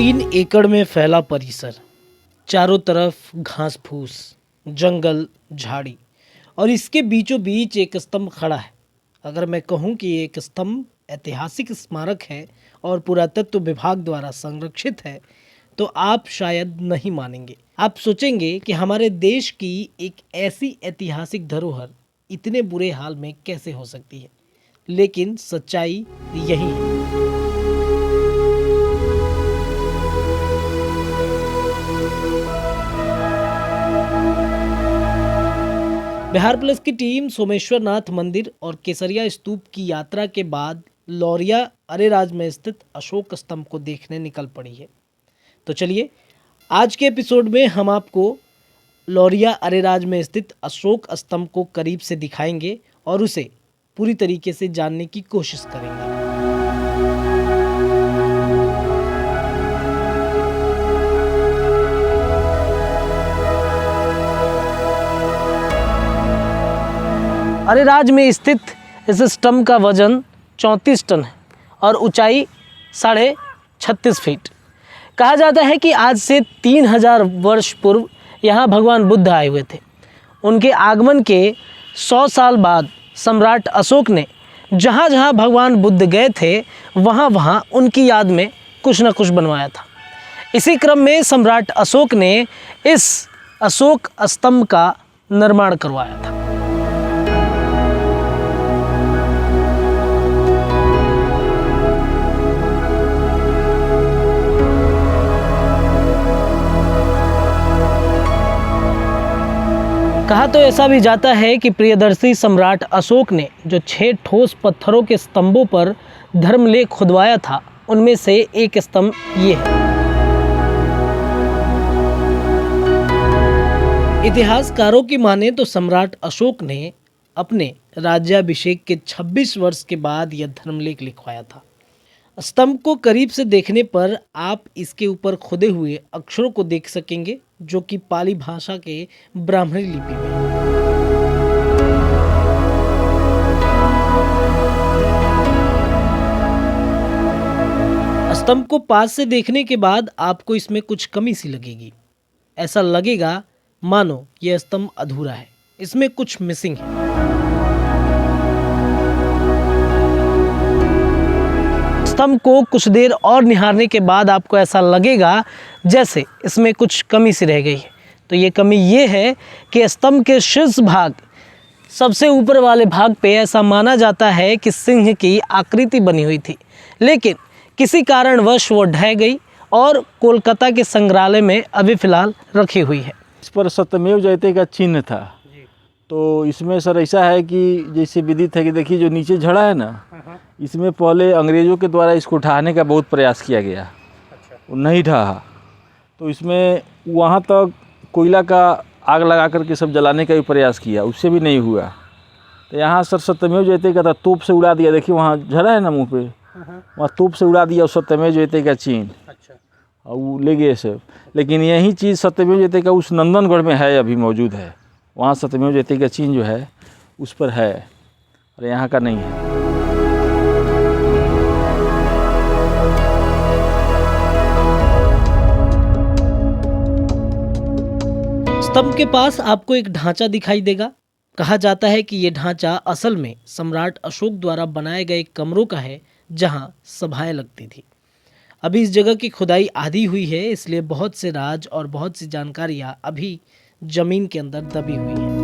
3 एकड़ में फैला परिसर, चारों तरफ घास फूस, जंगल, झाड़ी और इसके बीचों बीच एक स्तंभ खड़ा है। अगर मैं कहूँ कि ये एक स्तंभ ऐतिहासिक स्मारक है और पुरातत्व विभाग द्वारा संरक्षित है, तो आप शायद नहीं मानेंगे। आप सोचेंगे कि हमारे देश की एक ऐसी ऐतिहासिक धरोहर इतने बुरे हाल में कैसे हो सकती है, लेकिन सच्चाई यही है। बिहार प्लस की टीम सोमेश्वर नाथ मंदिर और केसरिया स्तूप की यात्रा के बाद लौरिया अरेराज में स्थित अशोक स्तंभ को देखने निकल पड़ी है। तो चलिए, आज के एपिसोड में हम आपको लौरिया अरेराज में स्थित अशोक स्तंभ को करीब से दिखाएंगे और उसे पूरी तरीके से जानने की कोशिश करेंगे। अरेराज में स्थित इस स्तंभ का वजन 34 टन है और ऊंचाई 36.5 फीट। कहा जाता है कि आज से 3000 वर्ष पूर्व यहाँ भगवान बुद्ध आए हुए थे। उनके आगमन के 100 साल बाद सम्राट अशोक ने जहाँ जहाँ भगवान बुद्ध गए थे वहाँ वहाँ उनकी याद में कुछ न कुछ बनवाया था। इसी क्रम में सम्राट अशोक ने इस अशोक स्तंभ का निर्माण करवाया था। कहा तो ऐसा भी जाता है कि प्रियदर्शी सम्राट अशोक ने जो 6 ठोस पत्थरों के स्तंभों पर धर्मलेख खुदवाया था, उनमें से एक स्तंभ ये है। इतिहासकारों की माने तो सम्राट अशोक ने अपने राज्याभिषेक के 26 वर्ष के बाद यह धर्मलेख लिखवाया था। स्तंभ को करीब से देखने पर आप इसके ऊपर खुदे हुए अक्षरों को देख सकेंगे, जो कि पाली भाषा के ब्राह्मणी लिपि में है। स्तंभ को पास से देखने के बाद आपको इसमें कुछ कमी सी लगेगी। ऐसा लगेगा मानो यह स्तंभ अधूरा है, इसमें कुछ मिसिंग है। स्तंभ को कुछ देर और निहारने के बाद आपको ऐसा लगेगा जैसे इसमें कुछ कमी सी रह गई है। तो ये कमी ये है कि स्तंभ के शीर्ष भाग, सबसे ऊपर वाले भाग पे ऐसा माना जाता है कि सिंह की आकृति बनी हुई थी, लेकिन किसी कारणवश वो ढह गई और कोलकाता के संग्रहालय में अभी फ़िलहाल रखी हुई है। इस पर सत्यमेव जयते का चिन्ह था। तो इसमें सर ऐसा है कि जैसे विदित है कि देखिए जो नीचे झड़ा है ना, इसमें पहले अंग्रेज़ों के द्वारा इसको ढहाने का बहुत प्रयास किया गया। वो नहीं ढहा, तो इसमें वहाँ तक कोयला का आग लगा करके सब जलाने का भी प्रयास किया, उससे भी नहीं हुआ। तो यहाँ सर सत्यमेव जयते का था, तोप से उड़ा दिया। देखिए वहाँ झड़ा है ना मुँह पे, वहाँ तोप से उड़ा दिया सत्यमेव जयते का चिन्ह, और वो ले गए सब। लेकिन यही चीज़ सत्यमेव जयते का उस नंदनगढ़ में है, अभी मौजूद है। वहाँ सत्यमेव जयते का चिन्ह जो है उस पर है, और यहाँ का नहीं है। स्तंभ के पास आपको एक ढांचा दिखाई देगा। कहा जाता है कि यह ढांचा असल में सम्राट अशोक द्वारा बनाए गए कमरों का है, जहां सभाएं लगती थी। अभी इस जगह की खुदाई आधी हुई है, इसलिए बहुत से राज और बहुत सी जानकारियां अभी जमीन के अंदर दबी हुई हैं।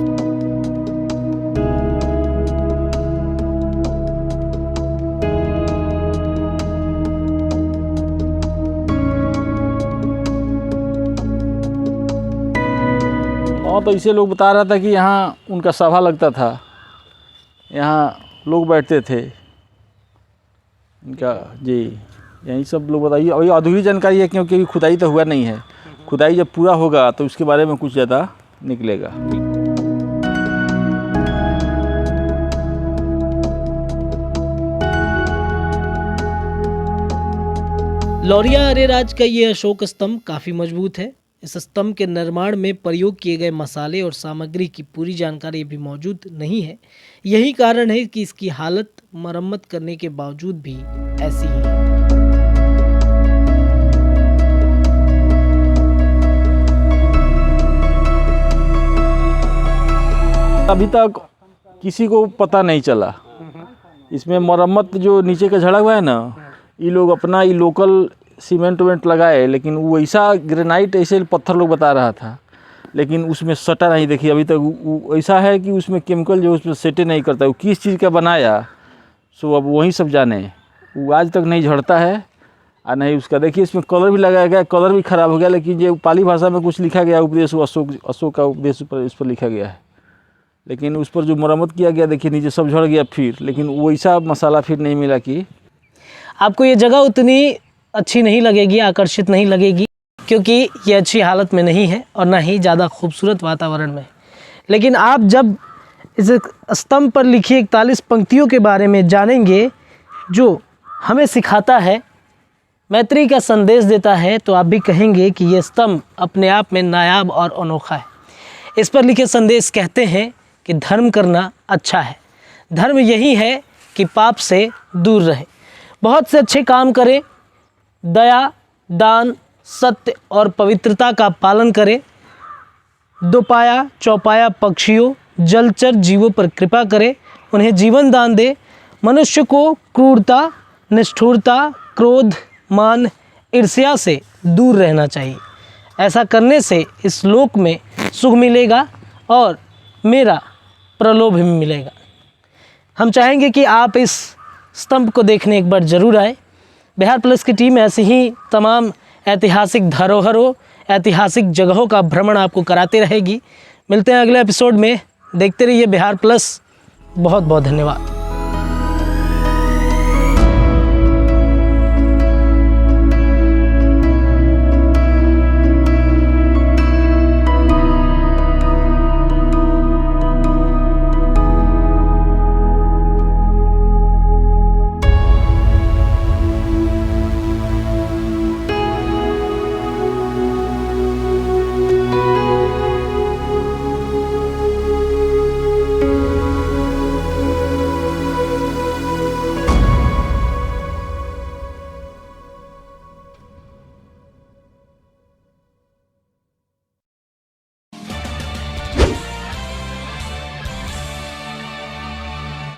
और तो इसे लोग बता रहा था कि यहाँ उनका सभा लगता था, यहाँ लोग बैठते थे इनका जी। यही सब लोग बताइए। अभी अधूरी जानकारी है क्योंकि खुदाई तो हुआ नहीं है। खुदाई जब पूरा होगा तो उसके बारे में कुछ ज़्यादा निकलेगा। लौरिया अरेराज का ये अशोक स्तंभ काफ़ी मजबूत है। इस स्तंभ के निर्माण में प्रयोग किए गए मसाले और सामग्री की पूरी जानकारी भी मौजूद नहीं है। यही कारण है कि इसकी हालत मरम्मत करने के बावजूद भी ऐसी ही है। अभी तक किसी को पता नहीं चला। इसमें मरम्मत जो नीचे का झड़ा हुआ है ना, ये लोग अपना ये लोकल सीमेंट वेमेंट लगाए, लेकिन वो ऐसा ग्रेनाइट ऐसे पत्थर लोग बता रहा था, लेकिन उसमें सटा नहीं। देखिए अभी तक वो ऐसा है कि उसमें केमिकल जो उसमें सेटे नहीं करता, वो किस चीज़ का बनाया सो अब वही सब जाने। वो आज तक नहीं झड़ता है और नहीं उसका, देखिए इसमें कलर भी लगाया गया, कलर भी ख़राब हो गया, लेकिन ये पाली भाषा में कुछ लिखा गया, उपदेश अशोक का उपदेश इस पर लिखा गया है, लेकिन उस पर जो मरम्मत किया गया देखिए नीचे सब झड़ गया फिर, लेकिन वैसा मसाला फिर नहीं मिला कि आपको ये जगह उतनी अच्छी नहीं लगेगी, आकर्षित नहीं लगेगी, क्योंकि ये अच्छी हालत में नहीं है और ना ही ज़्यादा खूबसूरत वातावरण में। लेकिन आप जब इस स्तंभ पर लिखी 41 पंक्तियों के बारे में जानेंगे जो हमें सिखाता है, मैत्री का संदेश देता है, तो आप भी कहेंगे कि ये स्तंभ अपने आप में नायाब और अनोखा है। इस पर लिखे संदेश कहते हैं कि धर्म करना अच्छा है, धर्म यही है कि पाप से दूर रहे, बहुत से अच्छे काम करें, दया, दान, सत्य और पवित्रता का पालन करें, दोपाया चौपाया पक्षियों, जलचर जीवों पर कृपा करें, उन्हें जीवन दान दे, मनुष्य को क्रूरता, निष्ठुरता, क्रोध, मान, ईर्ष्या से दूर रहना चाहिए। ऐसा करने से इस लोक में सुख मिलेगा और मेरा प्रलोभ भी मिलेगा। हम चाहेंगे कि आप इस स्तंभ को देखने एक बार ज़रूर आए। बिहार प्लस की टीम ऐसी ही तमाम ऐतिहासिक धरोहरों, ऐतिहासिक जगहों का भ्रमण आपको कराते रहेगी। मिलते हैं अगले एपिसोड में, देखते रहिए बिहार प्लस। बहुत बहुत धन्यवाद।